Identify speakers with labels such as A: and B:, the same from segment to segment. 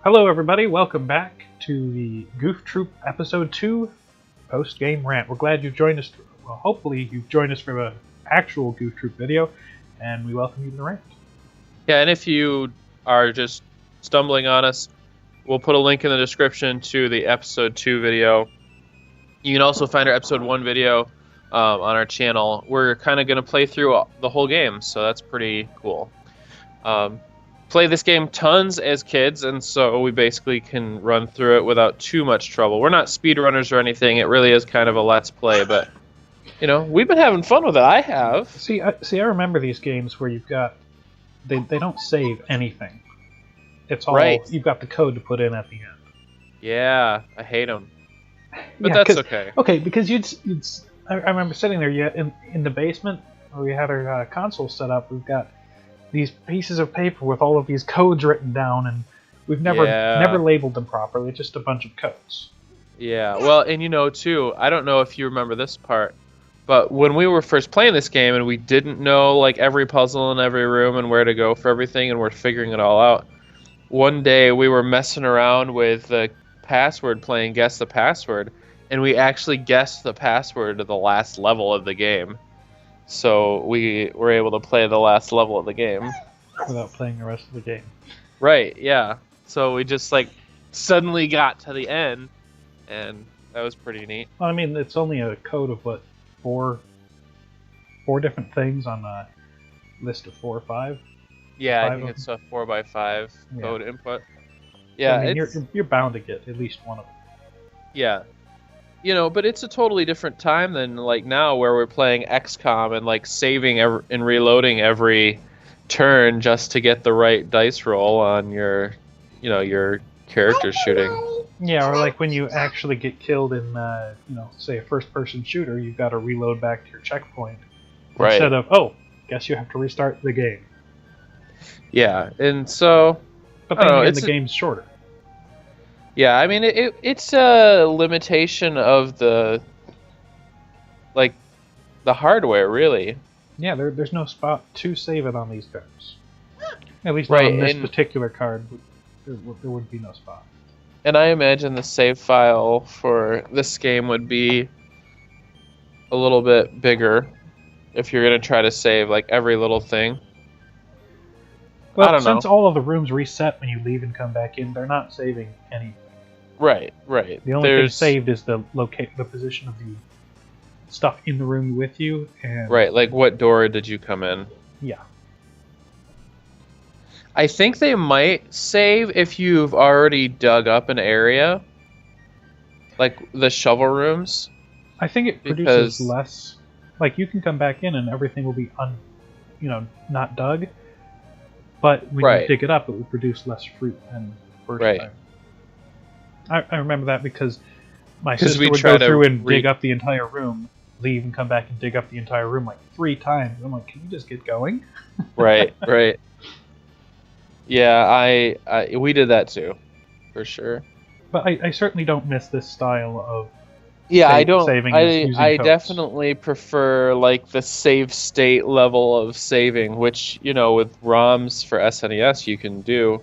A: Hello, everybody. Welcome back to the Goof Troop Ep.2 post-game rant. We're glad you've joined us. Well, hopefully you've joined us for an actual Goof Troop video, and we welcome you to the rant.
B: Yeah, and if you are just stumbling on us, we'll put a link in the description to the Episode 2 video. You can also find our Episode 1 video on our channel. We're kind of going to play through the whole game, so that's pretty cool. Play this game tons as kids, and so we basically can run through it without too much trouble. We're not speedrunners or anything. It really is kind of a let's play, but, you know, we've been having fun with it. I have.
A: See, I remember these games where you've got... They don't save anything. It's all...
B: Right.
A: You've got the code to put in at the end.
B: Yeah, I hate them. But
A: Yeah,
B: that's okay.
A: Okay, because I remember sitting there in the basement where we had our console set up. We've got these pieces of paper with all of these codes written down, and we've never labeled them properly. It's just a bunch of codes.
B: Yeah, well, and you know, too, I don't know if you remember this part, but when we were first playing this game and we didn't know, like, every puzzle in every room and where to go for everything, and we're figuring it all out, one day we were messing around with the password playing Guess the Password, and we actually guessed the password to the last level of the game. So we were able to play the last level of the game.
A: Without playing the rest of the game.
B: Right, yeah. So we just, like, suddenly got to the end, and that was pretty neat.
A: Well, I mean, it's only a code of, what, four different things on a list of 4 or 5?
B: Yeah, I
A: 5
B: think
A: of
B: it's a 4x5
A: Yeah.
B: code input. Yeah,
A: I mean, you're bound to get at least one of them.
B: yeah. You know, but it's a totally different time than, like, now where we're playing XCOM and, like, saving and reloading every turn just to get the right dice roll on your, you know, your character shooting.
A: Yeah, or like when you actually get killed in, say a first-person shooter, you've got to reload back to your checkpoint.
B: Right.
A: Instead of, oh, guess you have to restart the game.
B: Yeah, and so...
A: But
B: I
A: then
B: don't know,
A: again, the game's shorter.
B: Yeah, I mean, it's a limitation of the hardware, really.
A: Yeah, there's no spot to save it on these cards. At least
B: Right,
A: not on this
B: and-
A: particular card. There would be no spot.
B: And I imagine the save file for this game would be a little bit bigger if you're going to try to save, like, every little thing.
A: Well,
B: I don't know.
A: since all of the rooms reset when you leave and come back in, they're not saving anything.
B: Right.
A: The only thing saved is the position of the stuff in the room with you. And
B: Right, like what door did you come in?
A: Yeah.
B: I think they might save if you've already dug up an area. Like the shovel rooms.
A: I think it produces less. Like, you can come back in and everything will be not dug. But when you dig it up, it will produce less fruit than the first time. I remember that because my sister would go through and dig up the entire room, leave and come back and dig up the entire room like 3 times. I'm like, can you just get going?
B: Right. Yeah, we did that too, for sure.
A: But I certainly don't miss this style of
B: saving. I
A: codes.
B: definitely prefer, like, the save state level of saving, which, you know, with ROMs for SNES you can do.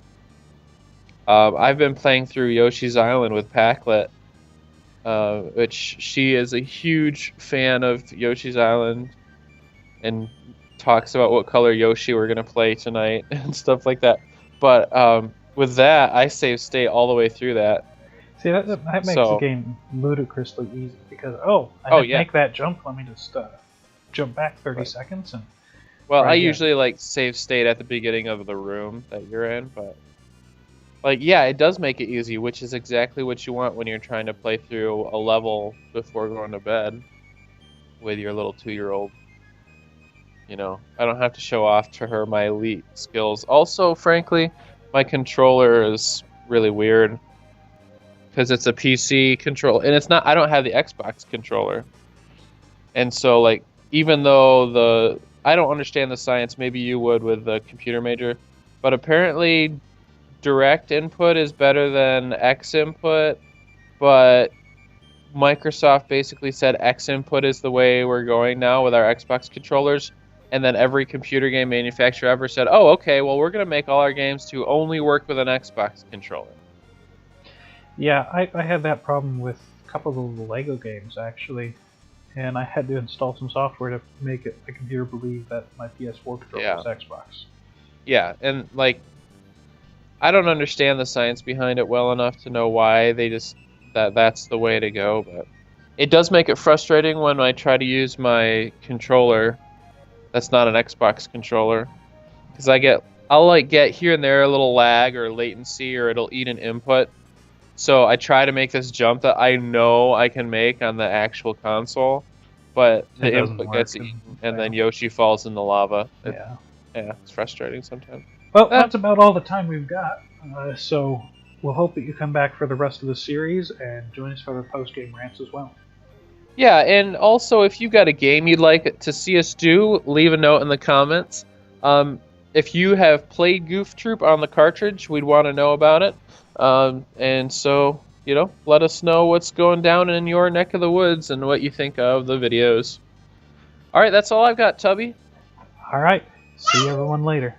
B: I've been playing through Yoshi's Island with Packlet, which she is a huge fan of Yoshi's Island and talks about what color Yoshi we're going to play tonight and stuff like that. But with that, I save state all the way through that.
A: See, that makes the game ludicrously easy because, I didn't make that jump. Let me just jump back 30 seconds.
B: Well, I usually, like, save state at the beginning of the room that you're in, but, like, yeah, it does make it easy, which is exactly what you want when you're trying to play through a level before going to bed with your little 2-year-old. You know, I don't have to show off to her my elite skills. Also, frankly, my controller is really weird. Because it's a PC controller, and it's not. I don't have the Xbox controller, and so, like, even though I don't understand the science. Maybe you would with the computer major, but apparently, direct input is better than X input. But Microsoft basically said X input is the way we're going now with our Xbox controllers, and then every computer game manufacturer ever said, "Oh, okay, well, we're gonna make all our games to only work with an Xbox controller."
A: Yeah, I had that problem with a couple of the Lego games, actually. And I had to install some software to make my computer believe that my PS4 controller was Xbox.
B: Yeah, and like, I don't understand the science behind it well enough to know why they just that's the way to go, but it does make it frustrating when I try to use my controller that's not an Xbox controller, because I'll like get here and there a little lag or latency, or it'll eat an input. So I try to make this jump that I know I can make on the actual console, but the input gets eaten, and then Yoshi falls in the lava. Yeah, it's frustrating sometimes.
A: Well, that's about all the time we've got. So we'll hope that you come back for the rest of the series and join us for the post-game rants as well.
B: Yeah, and also if you got a game you'd like to see us do, leave a note in the comments. If you have played Goof Troop on the cartridge, we'd want to know about it. And so, let us know what's going down in your neck of the woods and what you think of the videos. All right, that's all I've got, Tubby.
A: All right, see everyone later.